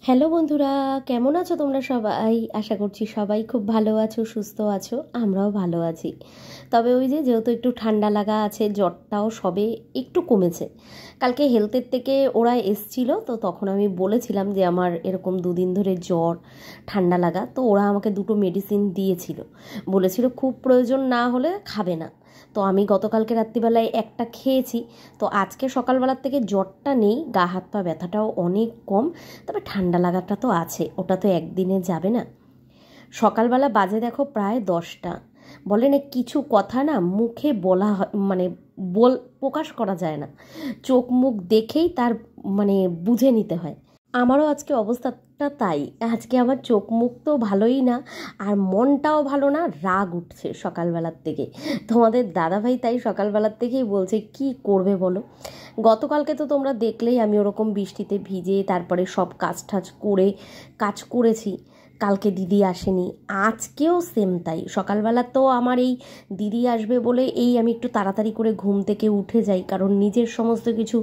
Hello বন্ধুরা, কেমন আছো তোমরা সবাই? আশা করছি সবাই খুব ভালো আছো, সুস্থ আছো। আমরাও ভালো আছি। তবে ওই যেহেতু একটু ঠান্ডা লাগা আছে, জ্বরটাও সবে একটু কমেছে। কালকে হেলথের থেকে ওরা এসছিল, তো তখন আমি বলেছিলাম যে আমার এরকম দুদিন ধরে জ্বর, ঠান্ডা লাগা। তো ওরা আমাকে দুটো মেডিসিন দিয়েছিল, বলেছিল খুব প্রয়োজন না হলে খাবে না। তো আমি গতকালকে রাত্রিবেলায় একটা খেয়েছি। তো আজকে সকালবেলার থেকে জ্বরটা নেই, গা হাত পা ব্যথাটাও অনেক কম। তবে ঠান্ডা লাগাটা তো আছে, ওটা তো একদিনে যাবে না। সকালবেলা বাজে দেখো প্রায় 10টা। বলে না কিছু কথা না মুখে বলা মানে প্রকাশ করা যায় না, চোখ মুখ দেখেই তার বুঝে নিতে হয়। আমারও আজকে অবস্থাটা তাই। আজকে আমার চোখ মুখ তো ভালোই না, আর মনটাও ভালো না, রাগ উঠছে সকালবেলার থেকে। তোমাদের দাদাভাই তাই সকালবেলার থেকেই বলছে কি করবে বলো। গতকালকে তো তোমরা দেখলেই আমি ওরকম বৃষ্টিতে ভিজে তারপরে সব কাজ করে কাজ করেছি। কালকে দিদি আসেনি, আজকেও সেম তাই। সকালবেলা তো আমার এই দিদি আসবে বলে আমি একটু তাড়াতাড়ি করে ঘুম থেকে উঠে যাই, কারণ নিজের সমস্ত কিছু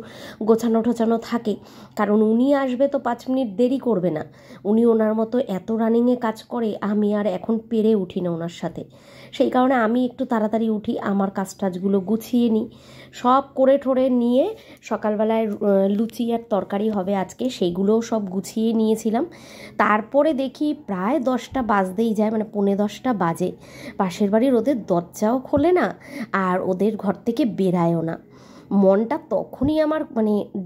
গোছানো টোছানো থাকে। কারণ উনি আসবে তো 5 মিনিট দেরি করবে না। উনি ওনার মতো এত রানিংয়ে কাজ করে, আমি আর এখন পেরে উঠি না ওনার সাথে। সেই কারণে আমি একটু তাড়াতাড়ি উঠি, আমার কাজ টাজগুলো গুছিয়ে নিই, সব করে ঠোরে নিয়ে সকালবেলায় লুচি আর তরকারি হবে আজকে, সেইগুলোও সব গুছিয়ে নিয়েছিলাম। তারপরে দেখি প্রায় 10টা বাজতেই যায়, 9:45 বাজে। পাশের বাড়ির ওদের দরজাও খোলে না, আর ওদের ঘর থেকে বেরায়ও না। মনটা তখনই আমার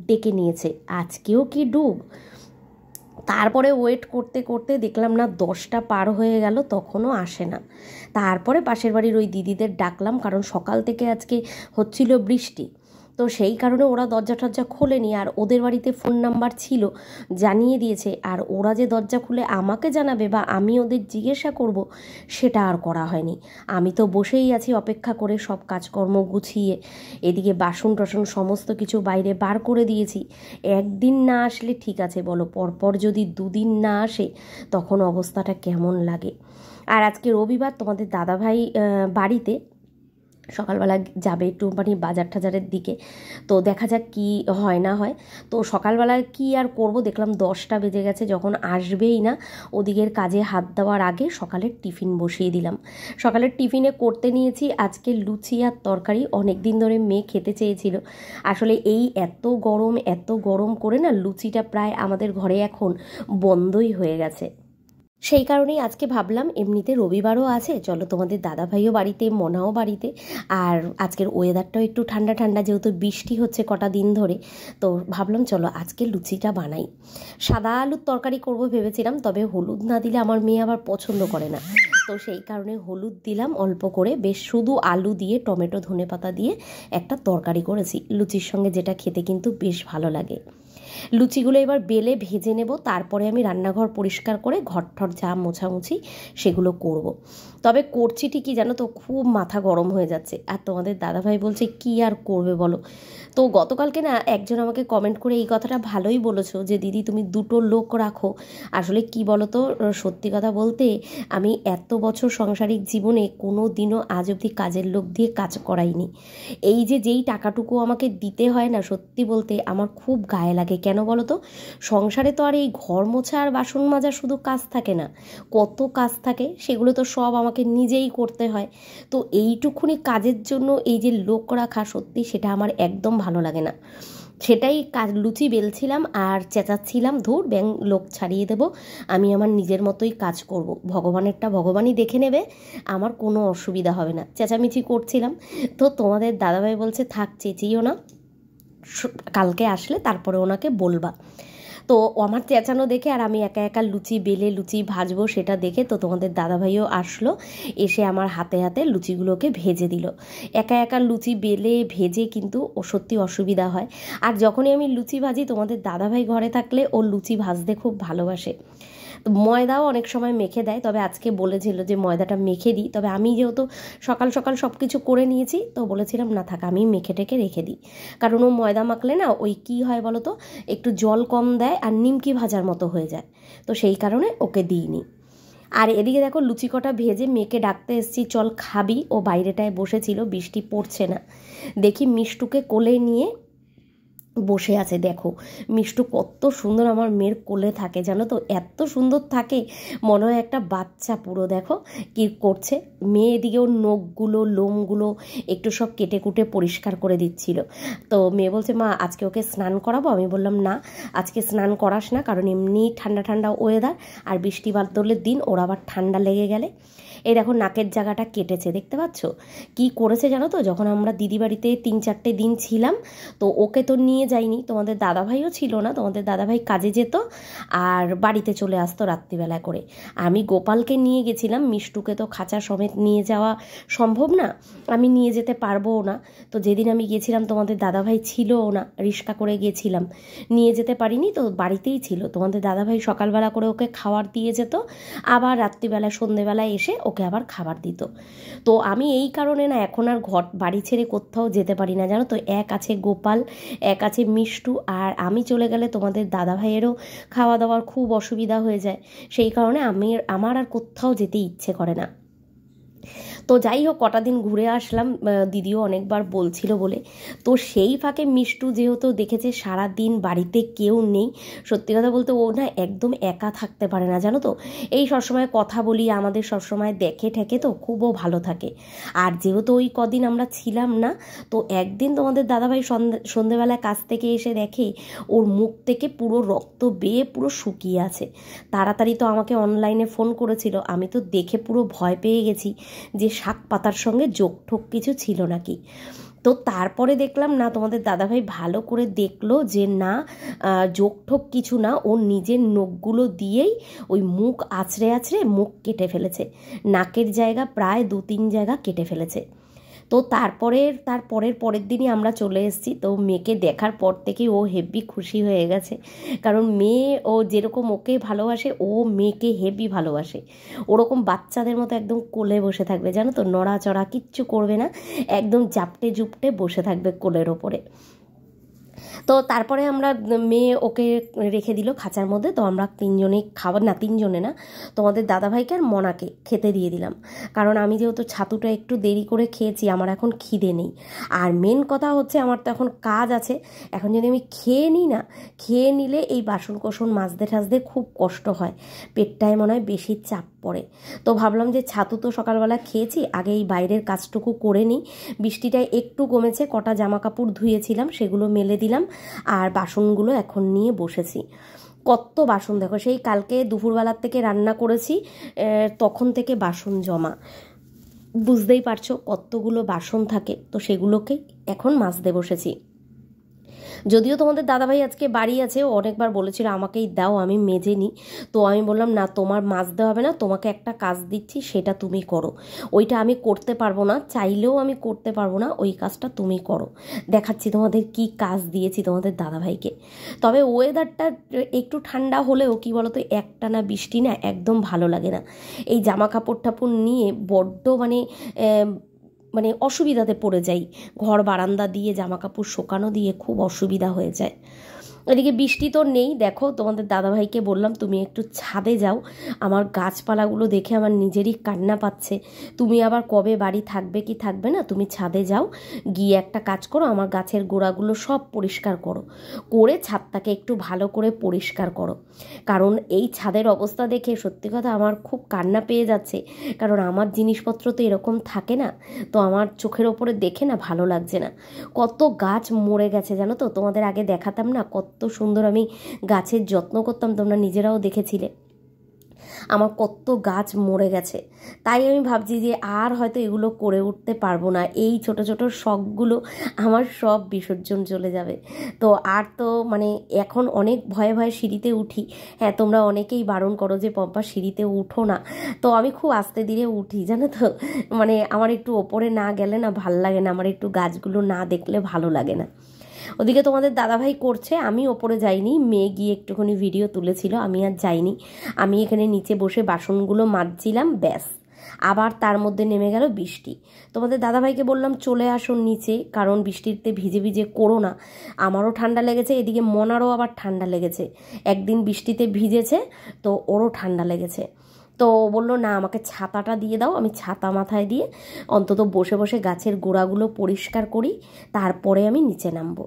ডেকে নিয়েছে, আজকেও কি ডুব। তারপরে ওয়েট করতে করতে দেখলাম না 10টা পার হয়ে গেল, তখনও আসে না। তারপরে পাশের বাড়ির ওই দিদিদের ডাকলাম, কারণ সকাল থেকে আজকে হচ্ছিল বৃষ্টি। তো সেই কারণে ওরা দরজা টরজা খোলেনি, আর ওদের বাড়িতে ফোন নাম্বার ছিল, জানিয়ে দিয়েছে। আর ওরা যে দরজা খুলে আমাকে জানাবে বা আমি ওদের জিজ্ঞাসা করব, সেটা আর করা হয়নি। আমি তো বসেই আছি অপেক্ষা করে, সব কাজকর্ম গুছিয়ে। এদিকে বাসন টাসন সমস্ত কিছু বাইরে বার করে দিয়েছি। একদিন না আসলে ঠিক আছে বলো, পরপর যদি 2 দিন না আসে তখন অবস্থাটা কেমন লাগে। আর আজকে রবিবার, তোমাদের দাদাভাই বাড়িতে সকালবেলা যাবে একটু বাজার টাজারের দিকে। তো দেখা যাক কি হয় না হয়। তো সকালবেলায় কি আর করব, দেখলাম 10টা বেজে গেছে, যখন আসবেই না ওদিকের কাজে হাত দেওয়ার আগে সকালের টিফিন বসিয়ে দিলাম। সকালের টিফিনে করতে নিয়েছি আজকে লুচি আর তরকারি। অনেক দিন ধরে মেয়ে খেতে চেয়েছিল। আসলে এই এত গরম করে না লুচিটা প্রায় আমাদের ঘরে এখন বন্ধই হয়ে গেছে। সেই কারণেই আজকে ভাবলাম এমনিতে রবিবারও আছে, চলো তোমাদের দাদাভাইও বাড়িতে, মনাও বাড়িতে, আর আজকের ওয়েদারটাও একটু ঠান্ডা ঠান্ডা, যেহেতু বৃষ্টি হচ্ছে কটা দিন ধরে। তো ভাবলাম চলো আজকে লুচিটা বানাই। সাদা আলুর তরকারি করব ভেবেছিলাম, তবে হলুদ না দিলে আমার মেয়ে আবার পছন্দ করে না। তো সেই কারণে হলুদ দিলাম অল্প করে, বেশ শুধু আলু দিয়ে টমেটো ধনেপাতা দিয়ে একটা তরকারি করেছি লুচির সঙ্গে, যেটা খেতে কিন্তু বেশ ভালো লাগে। লুচিগুলো এবার বেলে ভেজে নেব, তারপরে আমি রান্নাঘর পরিষ্কার করে ঘর ঠর যা মোছামুছি সেগুলো করব। তবে করছি ঠিকই, জানো তো, খুব মাথা গরম হয়ে যাচ্ছে। আর তোমাদের দাদাভাই বলছে কি আর করবে বলো। তো গতকালকে না একজন আমাকে কমেন্ট করে এই কথাটা ভালোই বলেছো, যে দিদি তুমি 2টো লোক রাখো। আসলে কি বলো তো, সত্যি কথা বলতে আমি এত বছর সংসারিক জীবনে কোনো দিনও আজ অবধি কাজের লোক দিয়ে কাজ করাইনি। এই যেই টাকাটুকু আমাকে দিতে হয় না, সত্যি বলতে আমার খুব গায়ে লাগে। কেন বলো তো, সংসারে তো আর এই ঘর মোছা আর বাসন মাজা শুধু কাজ থাকে না, কত কাজ থাকে, সেগুলো তো সব আমাকে নিজেই করতে হয়। তো এইটুকুনি কাজের জন্য এই যে লোক রাখা, সত্যি সেটা আমার একদম ভালো লাগে না। সেটাই কাজ, লুচি বেলছিলাম আর চেঁচাচ্ছিলাম, ধুর ব্যাং লোক ছাড়িয়ে দেব, আমি আমার নিজের মতোই কাজ করব, ভগবানেরটা ভগবানই দেখে নেবে, আমার কোনো অসুবিধা হবে না, চেঁচামেচি করছিলাম। তো তোমাদের দাদাভাই বলছে থাক চেঁচিও না, কালকে আসলে তারপরে ওনাকে বলবা। তো আমার চেঁচানো দেখে আর আমি একা একা লুচি বেলে লুচি ভাজবো সেটা দেখে, তো তোমাদের দাদাভাইও আসলো, এসে আমার হাতে হাতে লুচিগুলোকে ভেজে দিল। একা একা লুচি বেলে ভেজে কিন্তু সত্যি অসুবিধা হয়। আর যখনই আমি লুচি ভাজি, তোমাদের দাদাভাই ঘরে থাকলে ও লুচি ভাজতে খুব ভালোবাসে। ময়দাও অনেক সময় মেখে দেয়, তবে আজকে বলেছিল যে ময়দাটা মেখে দিই, তবে আমি যেহেতু সকাল সকাল সব কিছু করে নিয়েছি, তো বলেছিলাম না থাক আমি মেখে টেকে রেখে দিই। কারণ ও ময়দা মাখলে না ওই কী হয় বলো তো, একটু জল কম দেয় আর নিমকি ভাজার মতো হয়ে যায়, তো সেই কারণে ওকে দিইনি। আর এদিকে দেখো লুচি কটা ভেজে মেয়েকে ডাকতে এসেছি, চল খাবি। ও বাইরেটায় বসেছিল, বৃষ্টি পড়ছে না, দেখি মিষ্টুকে কোলে নিয়ে বসে আছে। দেখো মিষ্টু কত সুন্দর আমার মেয়ের কোলে থাকে জানো তো, এত সুন্দর থাকে মনে হয় একটা বাচ্চা পুরো। দেখো কি করছে মেয়ে, এদিকে ওর নখগুলো লোমগুলো একটু সব কেটে কুটে পরিষ্কার করে দিচ্ছিল। তো মেয়ে বলছে মা আজকে ওকে স্নান করাবো। আমি বললাম না আজকে স্নান করাস না, কারণ এমনি ঠান্ডা ঠান্ডা ওয়েদার, আর বৃষ্টি বাদলের দিন ওর আবার ঠান্ডা লেগে গেলে। এই দেখো নাকের জায়গাটা কেটেছে, দেখতে পাচ্ছ কি করেছে জানো তো। যখন আমরা দিদি বাড়িতে 3-4 দিন ছিলাম, তো ওকে তো নিয়ে যাইনি, তোমাদের দাদাভাইও ছিল না, তোমাদের দাদাভাই কাজে যেত আর বাড়িতে চলে আসতো রাত্রিবেলা করে। আমি গোপালকে নিয়ে গেছিলাম, মিষ্টুকে তো খাঁচা সমেত নিয়ে যাওয়া সম্ভব না, আমি নিয়ে যেতে পারবোও না। তো যেদিন আমি গেছিলাম তোমাদের দাদাভাই ছিলও না, রিক্সা করে গেছিলাম, নিয়ে যেতে পারিনি, তো বাড়িতেই ছিল। তোমাদের দাদাভাই সকালবেলা করে ওকে খাবার দিয়ে যেত, আবার রাত্রিবেলা সন্ধেবেলায় এসে ওকে আবার খাবার দিত। তো আমি এই কারণে না এখন আর ঘর বাড়ি ছেড়ে কোথাও যেতে পারি না জানো তো। এক আছে গোপাল, এক আছে মিষ্টু, আর আমি চলে গেলে তোমাদের দাদাভাইয়েরও খাওয়া দাওয়ার খুব অসুবিধা হয়ে যায়, সেই কারণে আমার আর কোথাও যেতে ইচ্ছে করে না। তো যাই হোক কটা দিন ঘুরে আসলাম, দিদিও অনেকবার বলছিল বলে। তো সেই ফাঁকে মিষ্টু যেহেতু দেখেছে সারা দিন বাড়িতে কেউ নেই, সত্যি কথা বলতে ও না একদম একা থাকতে পারে না জানো তো। এই সবসময় কথা বলি, আমাদের সবসময় দেখে ঠেকে, তো খুবও ভালো থাকে। আর যেহেতু ওই কদিন আমরা ছিলাম না, তো একদিন তোমাদের দাদাভাই সন্ধেবেলায় কাছ থেকে এসে দেখে ওর মুখ থেকে পুরো রক্ত বেয়ে পুরো শুকিয়ে আছে। তাড়াতাড়ি তো আমাকে অনলাইনে ফোন করেছিল, আমি তো দেখে পুরো ভয় পেয়ে গেছি যে শাক পাতার সঙ্গে যোগ ঠোক কিছু ছিল নাকি। তো তারপরে দেখলাম না তোমাদের দাদাভাই ভালো করে দেখলো যে না যোগ ঠোক কিছু না, ও নিজের নখগুলো দিয়েই ওই মুখ আছড়ে আছড়ে মুখ কেটে ফেলেছে, নাকের জায়গা প্রায় 2-3 জায়গা কেটে ফেলেছে। তো পরের দিনই আমরা চলে এসেছি। তো মেয়েকে দেখার পর থেকেই ও হেভি খুশি হয়ে গেছে, কারণ মেয়ে ও যেরকম ওকে ভালোবাসে ও মেয়েকে হেভি ভালোবাসে। ওরকম বাচ্চাদের মতো একদম কোলে বসে থাকবে জানো তো, নড়াচড়া কিচ্ছু করবে না, একদম জাপটে জুপটে বসে থাকবে কোলের ওপরে। তো তারপরে আমরা মেয়ে ওকে রেখে দিল খাঁচার মধ্যে। তো আমরা তিনজনেই খাবার না, তিনজনে না, তোমাদের দাদাভাইকে আর মনাকে খেতে দিয়ে দিলাম, কারণ আমি যেহেতু ছাতুটা একটু দেরি করে খেয়েছি আমার এখন খিদে নেই। আর মেন কথা হচ্ছে আমার তো এখন কাজ আছে, এখন যদি আমি খেয়ে নিই না, খেয়ে নিলে এই বাসন কোসন মাজতে ঠাজতে খুব কষ্ট হয়, পেটটায় মনে হয় বেশি চাপ পড়ে। তো ভাবলাম যে ছাতু তো সকালবেলা খেয়েছি, আগে এই বাইরের কাজটুকু করে নিই। বৃষ্টিটা একটু কমেছে, কটা জামা কাপড় ধুয়েছিলাম সেগুলো মেলে দিলাম, আর বাসনগুলো এখন নিয়ে বসেছি। কত বাসন দেখো, সেই কালকে দুপুরবেলার থেকে রান্না করেছি, তখন থেকে বাসন জমা, বুঝতেই পারছো কতগুলো বাসন থাকে। তো সেগুলোকে এখন মাজতে বসেছি। যদিও তোমাদের দাদাভাই আজকে বাড়ি আছে, ও অনেকবার বলেছিল আমাকেই দাও আমি মেজে নিই, তো আমি বললাম না তোমার মাজতে হবে না, তোমাকে একটা কাজ দিচ্ছি সেটা তুমি করো, ওইটা আমি করতে পারবো না, চাইলেও আমি করতে পারবো না, ওই কাজটা তুমি করো। দেখাচ্ছি তোমাদের কি কাজ দিয়েছি তোমাদের দাদাভাইকে। তবে ওয়েদারটা একটু ঠান্ডা হলেও কি বলতো, একটানা বৃষ্টি না একদম ভালো লাগে না। এই জামা কাপড় টাপড় নিয়ে বড্ড মানে অসুবিধাতে পড়ে যাই, ঘর বারান্দা দিয়ে জামা কাপড় শোকানো দিয়ে খুব অসুবিধা হয়ে যায়। এদিকে বৃষ্টি তো নেই, দেখো তোমাদের দাদাভাইকে বললাম তুমি একটু ছাদে যাও, আমার গাছপালাগুলো দেখে আমার নিজেরই কান্না পাচ্ছে, তুমি আবার কবে বাড়ি থাকবে কি থাকবে না, তুমি ছাদে যাও, গিয়ে একটা কাজ করো, আমার গাছের গোড়াগুলো সব পরিষ্কার করো, করে ছাদটাকে একটু ভালো করে পরিষ্কার করো। কারণ এই ছাদের অবস্থা দেখে সত্যি কথা আমার খুব কান্না পেয়ে যাচ্ছে, কারণ আমার জিনিসপত্র তো এরকম থাকে না, তো আমার চোখের ওপরে দেখে না ভালো লাগছে না। কত গাছ মরে গেছে জানো তো, তোমাদের আগে দেখাতাম না কত সুন্দর আমি গাছের যত্ন করতাম, তোমরা নিজেরাও দেখেছিলে, আমার কত গাছ মরে গেছে। তাই আমি ভাবছি যে আর হয়তো এগুলো করে উঠতে পারবো না, এই ছোট ছোট শখগুলো আমার সব বিসর্জন চলে যাবে। তো আর তো মানে এখন অনেক ভয়ে ভয়ে সিঁড়িতে উঠি, হ্যাঁ তোমরা অনেকেই বারণ করো যে পম্পা সিঁড়িতে উঠো না, তো আমি খুব আস্তে ধীরে উঠি জানো তো, মানে আমার একটু ওপরে না গেলে না ভাল লাগে না, আমার একটু গাছগুলো না দেখলে ভালো লাগে না। ওদিকে তোমাদের দাদাভাই করছে, আমি ওপরে যাইনি, মেয়ে গিয়ে একটুখানি ভিডিও তুলেছিল, আমি আর যাইনি, আমি এখানে নিচে বসে বাসনগুলো মাজছিলাম, ব্যাস। আবার তার মধ্যে নেমে গেল বৃষ্টি। তোমাদের দাদাভাইকে বললাম চলে আসুন নিচে, কারণ বৃষ্টিতে ভিজে ভিজে করো না, আমারও ঠান্ডা লেগেছে, এদিকে মনারও আবার ঠান্ডা লেগেছে, একদিন বৃষ্টিতে ভিজেছে তো ওরও ঠান্ডা লেগেছে। তো বললো না আমাকে ছাতাটা দিয়ে দাও, আমি ছাতা মাথায় দিয়ে অন্তত বসে বসে গাছের গোড়াগুলো পরিষ্কার করি, তারপরে আমি নিচে নামবো।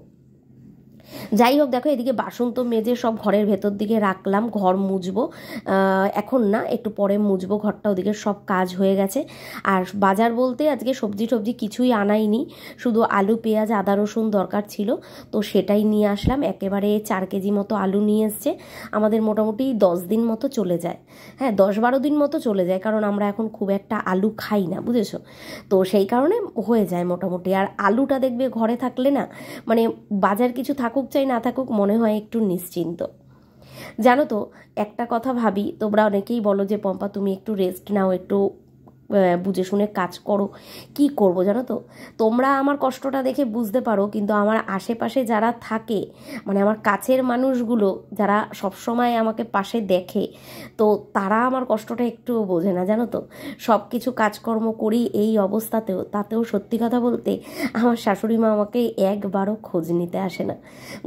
যাই হোক, দেখো এদিকে বাসন তো মেজে সব ঘরের ভেতর দিকে রাখলাম, ঘর মুছবো এখন না, একটু পরে মুছবো ঘরটা, ওদিকে সব কাজ হয়ে গেছে। আর বাজার বলতে আজকে সবজি কিছুই আনাইনি, শুধু আলু পেঁয়াজ আদা রসুন দরকার ছিল, তো সেটাই নিয়ে আসলাম। একেবারে 4 কেজি মতো আলু নিয়ে এসছে, আমাদের মোটামুটি 10 দিন মতো চলে যায়, হ্যাঁ 10-12 দিন মতো চলে যায়, কারণ আমরা এখন খুব একটা আলু খাই না, বুঝেছো, তো সেই কারণে হয়ে যায় মোটামুটি। আর আলুটা দেখবে ঘরে থাকলে না, মানে বাজার কিছু থাকুক চাই না থাকুক, মনে হয় একটু নিশ্চিন্ত। জানো তো, একটা কথা ভাবি, তোমরা অনেকেই বলো যে পম্পা তুমি একটু রেস্ট নাও, একটু বুঝে শুনে কাজ করো। কি করব জানো তো, তোমরা আমার কষ্টটা দেখে বুঝতে পারো, কিন্তু আমার আশেপাশে যারা থাকে, মানে আমার কাছের মানুষগুলো যারা সবসময় আমাকে পাশে দেখে, তো তারা আমার কষ্টটা একটুও বোঝে না, জানো তো। সব কিছু কাজকর্ম করি এই অবস্থাতেও, তাতেও সত্যি কথা বলতে আমার শাশুড়ি মা আমাকে একবারও খোঁজ নিতে আসে না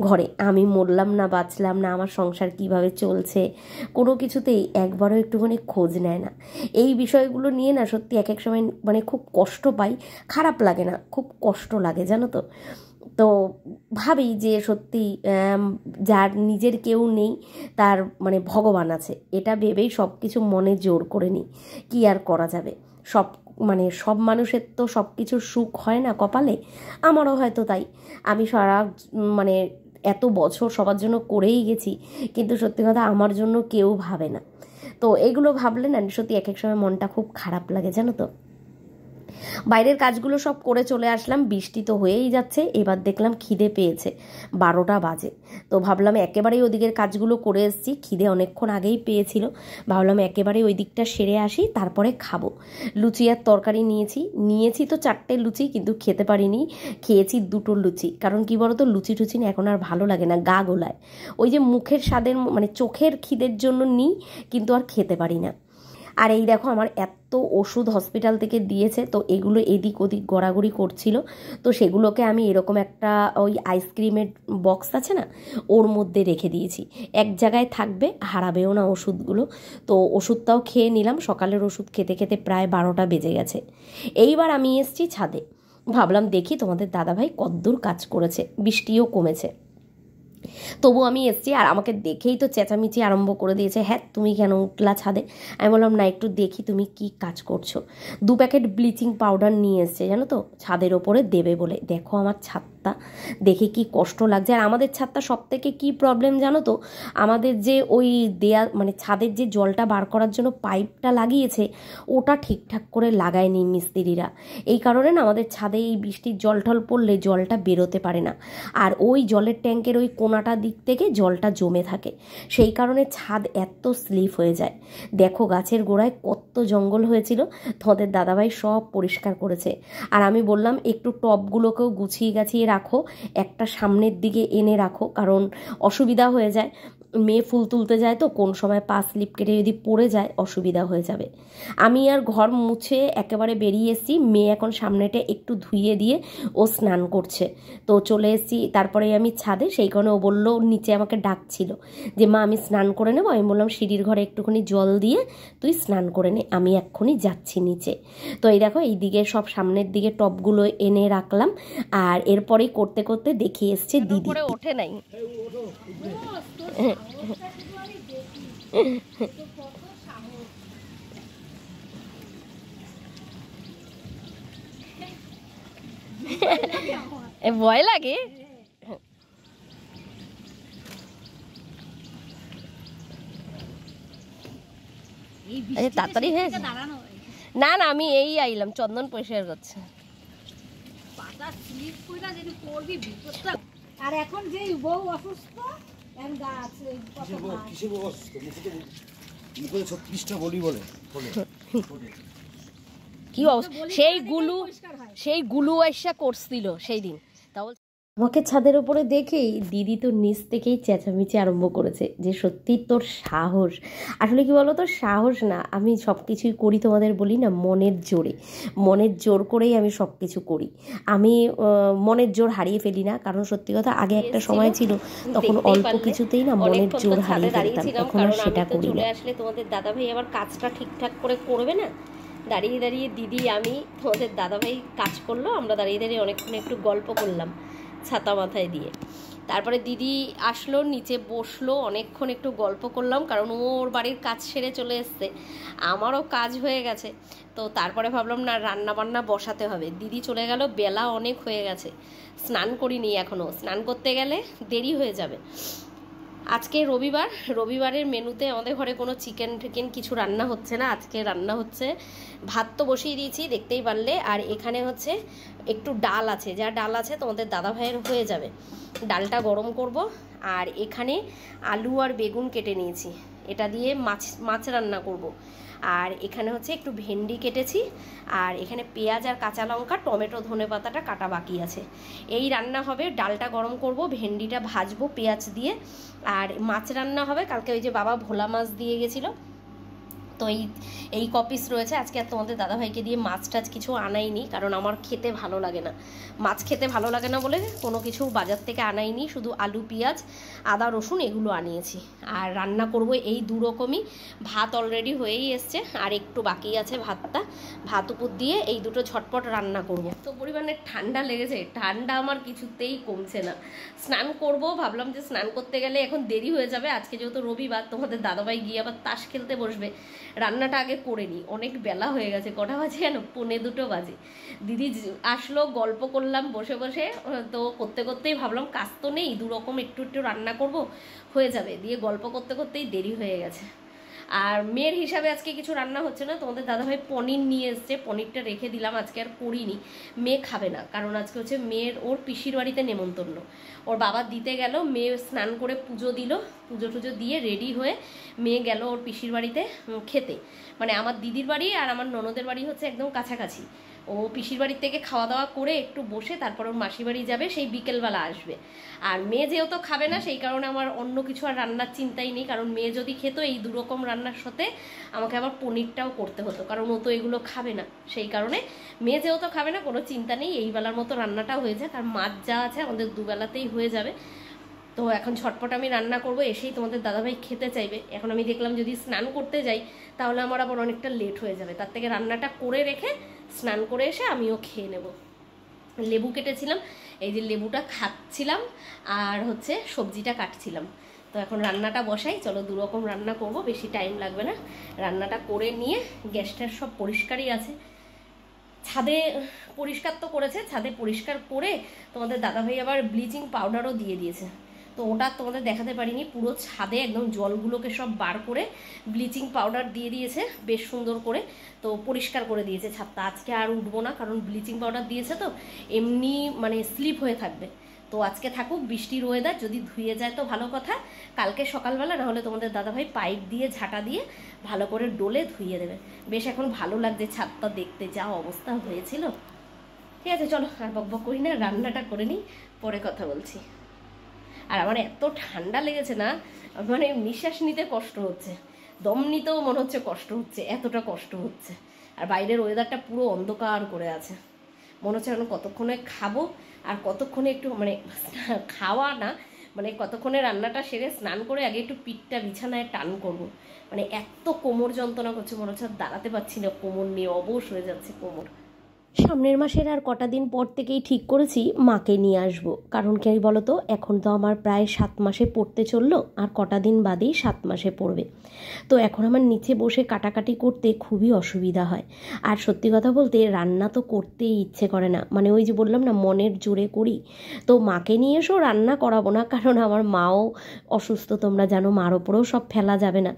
ঘরে, আমি মরলাম না বাঁচলাম না, আমার সংসার কিভাবে চলছে, কোনো কিছুতেই একবারও একটুখানি খোঁজ নেয় না। এই বিষয়গুলো নিয়ে না সত্যি এক এক সময় মানে খুব কষ্ট পাই, খারাপ লাগে না, খুব কষ্ট লাগে, জানো তো। তো ভাবি যে সত্যি যার নিজের কেউ নেই তার মানে ভগবান আছে, এটা ভেবেই সব কিছু মনে জোর করে নিই, কি আর করা যাবে। সব মানে সব মানুষের তো সব কিছুর সুখ হয় না কপালে, আমারও হয়তো তাই। আমি সারা মানে এত বছর সবার জন্য করেই গেছি, কিন্তু সত্যি কথা আমার জন্য কেউ ভাবে না। তো এগুলো ভাবলে না সত্যি এক এক সময় মনটা খুব খারাপ লাগে, জানো তো। বাইরের কাজগুলো সব করে চলে আসলাম, বৃষ্টি তো হয়েই যাচ্ছে, এবার দেখলাম খিদে পেয়েছে, 12টা বাজে, তো ভাবলাম একেবারেই ওদিকের কাজগুলো করে এসেছি, খিদে অনেকক্ষণ আগেই পেয়েছিল, ভাবলাম একেবারে ওই দিকটা সেরে আসি, তারপরে খাবো। লুচি আর তরকারি নিয়েছি তো 4টে লুচি, কিন্তু খেতে পারিনি, খেয়েছি 2টো লুচি। কারণ কি বলতো, লুচি টুচি না এখন আর ভালো লাগে না, গা গোলায়, ওই যে মুখের স্বাদের মানে চোখের খিদের জন্য নিই, কিন্তু আর খেতে পারি না। আর এই দেখো আমার এত ওষুধ হসপিটাল থেকে দিয়েছে, তো এগুলো এদিক ওদিক গড়াগড়ি করছিল, তো সেগুলোকে আমি এরকম একটা ওই আইসক্রিমের বক্স আছে না, ওর মধ্যে রেখে দিয়েছি, এক জায়গায় থাকবে, হারাবেও না ওষুধগুলো। তো ওষুধটাও খেয়ে নিলাম, সকালের ওষুধ খেতে খেতে প্রায় 12টা বেজে গেছে। এইবার আমি এসছি ছাদে, ভাবলাম দেখি তোমাদের দাদাভাই কদ্দূর কাজ করেছে, বৃষ্টিও কমেছে। তবু আমি এসছি, আর আমাকে দেখেই তো চেঁচামেচি আরম্ভ করে দিয়েছে, হ্যাঁ তুমি কেন উঠলা ছাদে। আমি বললাম না, একটু দেখি তুমি কি কাজ করছো। 2 প্যাকেট ব্লিচিং পাউডার নিয়ে এসছে জানো তো, ছাদের ওপরে দেবে বলে। দেখো আমার ছাদটা দেখে কি কষ্ট লাগছে। আর আমাদের ছাদটা সব থেকে কী প্রবলেম জানো তো, আমাদের যে ওই দেয়া মানে ছাদের যে জলটা বার করার জন্য পাইপটা লাগিয়েছে, ওটা ঠিকঠাক করে লাগায়নি মিস্ত্রিরা, এই কারণে না আমাদের ছাদে এই বৃষ্টির জল টল পড়লে জলটা বেরোতে পারে না, আর ওই জলের ট্যাঙ্কের ওই কোনাটা দিক থেকে জলটা জমে থাকে, সেই কারণে ছাদ এত স্লিপ হয়ে যায়। দেখো গাছের গোড়ায় কত জঙ্গল হয়েছিল, তোমাদের দাদাভাই সব পরিষ্কার করেছে। আর আমি বললাম একটু টবগুলোকেও গুছিয়ে গাছিয়ে রাখো, একটা সামনের দিকে এনে রাখো, কারণ অসুবিধা হয়ে যায়, মেয়ে ফুল তুলতে যায় তো কোন সময় পা স্লিপ কেটে যদি পড়ে যায় অসুবিধা হয়ে যাবে। আমি আর ঘর মুছে একেবারে বেরিয়ে এসেছি, মেয়ে এখন সামনেটা একটু ধুইয়ে দিয়ে ও স্নান করছে, তো চলে এসেছি তারপরে আমি ছাদে। সেই কারণে ও বললো, নিচে আমাকে ডাকছিল যে মা আমি স্নান করে নেবো, আমি বললাম সিঁড়ির ঘরে একটুখানি জল দিয়ে তুই স্নান করে নে, আমি এক্ষুনি যাচ্ছি নিচে। তো এই দেখো এই দিকে সব সামনের দিকে টবগুলো এনে রাখলাম, আর এরপরেই করতে করতে দেখে এসছে দিদি ওঠে নাই। ভয় লাগে। তাড়াতাড়ি হয়ে না না, আমি এই আইলাম, চন্দন পরিষ্কার করছে। আর এখন যে বউ অসুস্থ, কি অবস্থা, সেই গুলু আইসা করছিল সেই দিন। তাহলে আমাকে ছাদের উপরে দেখেই দিদি তো নিচ থেকেই চেঁচামেচি আরম্ভ করেছে যে সত্যি তোর সাহস। আসলে কি বলো তো, সাহস না, আমি সব কিছুই করি তোমাদের বলি না মনের জোরে, মনের জোর করেই আমি সব কিছু করি। আমি মনের জোর হারিয়ে ফেলি না, কারণ সত্যি কথা আগে একটা সময় ছিল তখন অল্প কিছুতেই না মনের জোর হারিয়ে ফেলতাম, এখন আর সেটা করি না। আসলে তোমাদের দাদাভাই আবার কাজটা ঠিকঠাক করে করবে না, দাঁড়িয়ে দাঁড়িয়ে দিদি আমি তোমাদের দাদাভাই কাজ করলো, আমরা দাঁড়িয়ে দাঁড়িয়ে অনেকক্ষণ একটু গল্প করলাম ছাতা মাথায় দিয়ে। তারপরে দিদি আসলো, নিচে বসলো, অনেকক্ষণ একটু গল্প করলাম, কারণ ওর বাড়ির কাজ সেরে চলে এসছে, আমারও কাজ হয়ে গেছে। তো তারপরে ভাবলাম না, রান্না বান্না বসাতে হবে। দিদি চলে গেল, বেলা অনেক হয়ে গেছে, স্নান করিনি এখনও, স্নান করতে গেলে দেরি হয়ে যাবে। আজকে রবিবারের মেনুতে আমাদের ঘরে কোনো চিকেন টিকেন কিছু রান্না হচ্ছে না। আজকে রান্না হচ্ছে, ভাত তো বসিয়ে দিয়েছি দেখতেই পারলে, আর এখানে হচ্ছে একটু ডাল আছে, যা ডাল আছে তোমাদের দাদা ভাইয়ের হয়ে যাবে। ডালটা গরম করব, আর এখানে আলু আর বেগুন কেটে নিয়েছি, এটা দিয়ে মাছ রান্না করব। আর এখানে হচ্ছে একটু ভেন্ডি কেটেছি, আর এখানে পেঁয়াজ আর কাঁচা লঙ্কা, টমেটো, ধনেপাতাটা কাটা বাকি আছে। এই রান্না হবে, ডালটা গরম করব, ভেন্ডিটা ভাজবো পেঁয়াজ দিয়ে, আর মাছ রান্না হবে। কালকে ওই যে বাবা ভোলা মাছ দিয়ে গেছিলো, তো এই কপিস রয়েছে। আজকে আর তোমাদের দাদাভাইকে দিয়ে মাছ টাছ কিছু আনাইনি, কারণ আমার খেতে ভালো লাগে না, মাছ খেতে ভালো লাগে না বলে কোনো কিছু বাজার থেকে আনাইনি, শুধু আলু, পেঁয়াজ, আদা, রসুন এগুলো আনিয়েছি। আর রান্না করব এই দু রকমই। ভাত অলরেডি হয়েই এসছে, আর একটু বাকি আছে ভাতটা, ভাত উপর দিয়ে এই দুটো ঝটপট রান্না করব। তো পরিমাণে ঠান্ডা লেগেছে, ঠান্ডা আমার কিছুতেই কমছে না। স্নান করব, ভাবলাম যে স্নান করতে গেলে এখন দেরি হয়ে যাবে, আজকে যেহেতু রবিবার, তোমাদের দাদাভাই গিয়ে আবার তাস খেলতে বসবে, রান্নাটা আগে করে নিই। অনেক বেলা হয়ে গেছে, কটা বাজে জানো, 1:45 বাজে। দিদি আসলো, গল্প করলাম বসে বসে, তো করতে করতেই ভাবলাম কাজ তো নেই, দু রকম একটু একটু রান্না করব, হয়ে যাবে, দিয়ে গল্প করতে করতেই দেরি হয়ে গেছে। আর মেয়ের হিসাবে আজকে কিছু রান্না হচ্ছে না, তোমাদের দাদাভাই পনির নিয়ে এসছে, পনিরটা রেখে দিলাম, আজকে আর করিনি। মেয়ে খাবে না, কারণ আজকে হচ্ছে মেয়ের ওর পিসির বাড়িতে নেমন্তন্ন, ওর বাবা দিতে গেল, মেয়ে স্নান করে পুজো দিল, পুজো টুজো দিয়ে রেডি হয়ে মেয়ে গেল ওর পিসির বাড়িতে খেতে। মানে আমার দিদির বাড়ি আর আমার ননদের বাড়ি হচ্ছে একদম কাছাকাছি। ও পিসির বাড়ির থেকে খাওয়া দাওয়া করে একটু বসে তারপর ওর মাসির বাড়ি যাবে, সেই বিকেলবেলা আসবে। আর মেয়ে যেহেতু খাবে না, সেই কারণে আমার অন্য কিছু আর রান্নার চিন্তাই নেই, কারণ মেয়ে যদি খেত এই দু রকম রান্নার সাথে আমাকে আবার পনিরটাও করতে হতো, কারণ ও তো এগুলো খাবে না। সেই কারণে মেয়ে যেহেতু খাবে না, কোনো চিন্তা নেই, এই বেলার মতো রান্নাটা হয়ে যায়, আর মাছ যা আছে আমাদের দুবেলাতেই হয়ে যাবে। তো এখন ঝটপট আমি রান্না করব, এসেই তোমাদের দাদাভাই খেতে চাইবে। এখন আমি দেখলাম যদি স্নান করতে যাই তাহলে আমার আবার অনেকটা লেট হয়ে যাবে, তার থেকে রান্নাটা করে রেখে স্নান করে এসে আমিও খেয়ে নেব। লেবু কেটেছিলাম, এই যে লেবুটা খাচ্ছিলাম, আর হচ্ছে সবজিটা কাটছিলাম। তো এখন রান্নাটা বসাই, চলো দু রকম রান্না করব, বেশি টাইম লাগবে না। রান্নাটা করে নিয়ে, গ্যাসটার সব পরিষ্কারই আছে, ছাদে পরিষ্কার তো করেছে, ছাদে পরিষ্কার করে তোমাদের দাদাভাই আবার ব্লিচিং পাউডারও দিয়ে দিয়েছে। তো ওটা তোমাদের দেখাতে পারিনি, পুরো ছাদে একদম জলগুলোকে সব বার করে ব্লিচিং পাউডার দিয়ে দিয়েছে বেশ সুন্দর করে, তো পরিষ্কার করে দিয়েছে ছাদটা। আজকে আর উঠবো না, কারণ ব্লিচিং পাউডার দিয়েছে তো এমনি মানে স্লিপ হয়ে থাকবে। তো আজকে থাকুক, বৃষ্টির ওয়েদার, যদি ধুয়ে যায় তো ভালো কথা, কালকে সকালবেলা না হলে তোমাদের দাদাভাই পাইপ দিয়ে ঝাঁটা দিয়ে ভালো করে ডোলে ধুইয়ে দেবে। বেশ এখন ভালো লাগছে ছাদটা দেখতে, যা অবস্থা হয়েছিল। ঠিক আছে, চলো আর বকবক করি না, রান্নাটা করে নিই, পরে কথা বলছি। আর আমার এত ঠান্ডা লেগেছে না, মানে নিঃশ্বাস নিতে কষ্ট হচ্ছে, দম নিতেও মনে হচ্ছে কষ্ট হচ্ছে, এতটা কষ্ট হচ্ছে। আর বাইরের ওয়েদারটা পুরো অন্ধকার করে আছে, মনে হচ্ছে এখন কতক্ষণে খাবো, আর কতক্ষণে একটু মানে খাওয়া না, মানে কতক্ষণে রান্নাটা সেরে স্নান করে আগে একটু পিঠটা বিছানায় টান করব। মানে এত কোমর যন্ত্রণা করছে, মনে হচ্ছে দাঁড়াতে পারছি না, কোমর নিয়ে অবশ হয়ে যাচ্ছে কোমর। সামনের মাসের আর কটা দিন পর থেকেই ঠিক করেছি মাকে নিয়ে আসব, কারণ কি বলো তো, এখন তো আমার প্রায় 7 মাসে পড়তে চললো, আর কটা দিন বাদেই 7 মাসে পড়বে। তো এখন আমার নিচে বসে কাটাকাটি করতে খুবই অসুবিধা হয়, আর সত্যি কথা বলতে রান্না তো করতেই ইচ্ছে করে না, মানে ওই যে বললাম না মনের জোরে করি। তো মাকে নিয়ে এসেও রান্না করাবো না, কারণ আমার মাও অসুস্থ, তোমরা জানো, মার ওপরেও সব ফেলা যাবে না,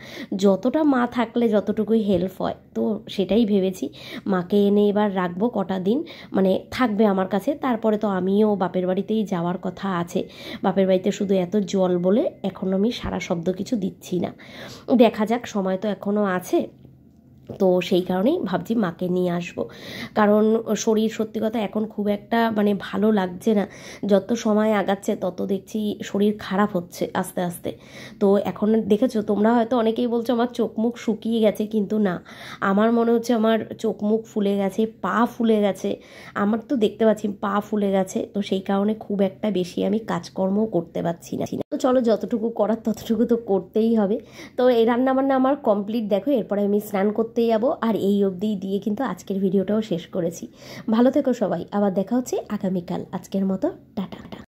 যতটা মা থাকলে যতটুকুই হেল্প হয়, তো সেটাই ভেবেছি। মাকে এনে এবার রাখবো কটা দিন, মানে থাকবে আমার কাছে, তারপরে তো আমিও বাপের বাড়িতেই যাওয়ার কথা আছে। বাপের বাড়িতে শুধু এত জল বলে এখন আমি সারা শব্দ কিছু দিচ্ছি না, দেখা যাক, সময় তো এখনও আছে। তো সেই কারণেই ভাবছি মাকে নিয়ে আসব, কারণ শরীর সত্যি কথা এখন খুব একটা মানে ভালো লাগছে না, যত সময় আগাচ্ছে তত দেখছি শরীর খারাপ হচ্ছে আস্তে আস্তে। তো এখন দেখেছো তোমরা, হয়তো অনেকেই বলছো আমার চোখ মুখ শুকিয়ে গেছে, কিন্তু না, আমার মনে হচ্ছে আমার চোখ মুখ ফুলে গেছে, পা ফুলে গেছে, আমার তো দেখতে পাচ্ছি পা ফুলে গেছে। তো সেই কারণে খুব একটা বেশি আমি কাজকর্মও করতে পারছি না। তো চলো যতটুকু করার ততটুকু তো করতেই হবে। তো এই রান্নাবান্না আমার কমপ্লিট, দেখো এরপরে আমি স্নান করতে যাবো, আর এই অবধি দিয়ে কিন্তু আজকের ভিডিওটাও শেষ করেছি। ভালো থেকো সবাই, আবার দেখা হচ্ছে আগামীকাল। আজকের মতো টাটা।